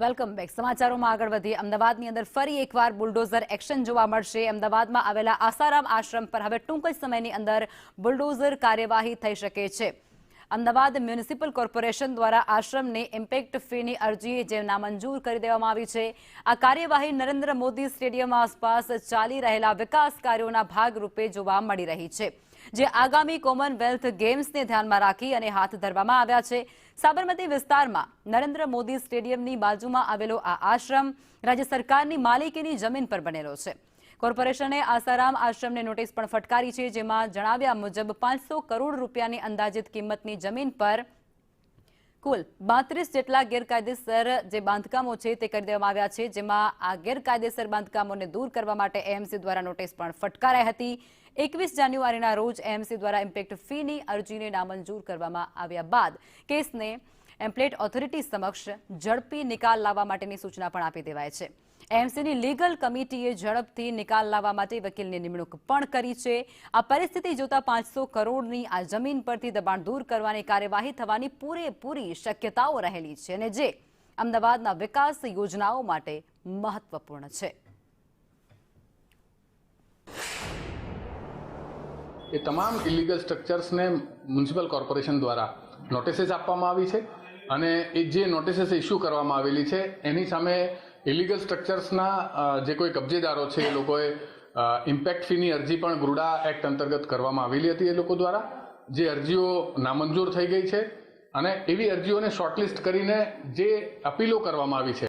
Welcome back. સમાચારોમાં આગળ વધીએ. અમદાવાદની અંદર ફરી એકવાર બુલડોઝર એક્શન જોવા મળશે. અમદાવાદમાં આવેલા આસારામ આશ્રમ પર હવે ટૂંક જ સમયની અંદર બુલડોઝર કાર્યવાહી થઈ શકે છે. અમદાવાદ મ્યુનિસિપલ કોર્પોરેશન દ્વારા આશ્રમને ઇમ્પેક્ટ ફીની અરજી જે નામંજૂર કરી દેવામાં આવી છે. આ કાર્યવાહી નરેન્દ્ર મોદી સ્ટેડિયમ આસપાસ ચાલી રહેલા વિકાસ કાર્યોના ભાગરૂપે જોવા મળી રહી છે, જે આગામી કોમનવેલ્થ ગેમ્સને ધ્યાનમાં રાખી અને હાથ ધરવામાં આવ્યા છે. સાબરમતી વિસ્તારમાં નરેન્દ્ર મોદી સ્ટેડિયમની બાજુમાં આવેલો આ આશ્રમ રાજ્ય સરકારની માલિકીની જમીન પર બનેલો છે. કોર્પોરેશને આસારામ આશ્રમને નોટિસ પણ ફટકારી છે, જેમાં જણાવ્યા મુજબ 500 કરોડ રૂપિયાની અંદાજિત કિંમતની જમીન પર કુલ 32 જેટલા ગેરકાયદેસર જે બાંધકામો છે તે કરી દેવામાં આવ્યા છે, જેમાં આ ગેરકાયદેસર બાંધકામોને દૂર કરવા માટે એએમસી દ્વારા નોટિસ પણ ફટકારાઈ હતી. 21 જાન્યુઆરીના રોજ એએમસી દ્વારા ઇમ્પેક્ટ ફીની અરજીને નામંજૂર કરવામાં આવ્યા બાદ કેસને એમ્પ્લેટ ઓથોરિટી સમક્ષ ઝડપી નિકાલ લાવવા માટેની સૂચના પણ આપી દેવાય છે. એએમસીની લીગલ કમિટીએ ઝડપથી નિકાલ લાવવા માટે વકીલની નિમણૂક પણ કરી છે. આ પરિસ્થિતિ જોતા 500 કરોડની આ જમીન પરથી દબાણ દૂર કરવાની કાર્યવાહી થવાની પૂરેપૂરી શક્યતાઓ રહેલી છે, અને જે અમદાવાદના વિકાસ યોજનાઓ માટે મહત્વપૂર્ણ છે. એ તમામ ઇલીગલ સ્ટ્રક્ચર્સને મ્યુનિસિપલ કોર્પોરેશન દ્વારા નોટિસીસ આપવામાં આવી છે, અને એ જે નોટિસીસ ઇસ્યુ કરવામાં આવેલી છે એની સામે ઇલીગલ સ્ટ્રક્ચર્સના જે કોઈ કબજેદારો છે એ લોકોએ ઇમ્પેક્ટ ફીની અરજી પણ ગુરડા એક્ટ અંતર્ગત કરવામાં આવેલી હતી એ લોકો દ્વારા, જે અરજીઓ નામંજૂર થઈ ગઈ છે. અને એવી અરજીઓને શોર્ટલિસ્ટ કરીને જે અપીલો કરવામાં આવી છે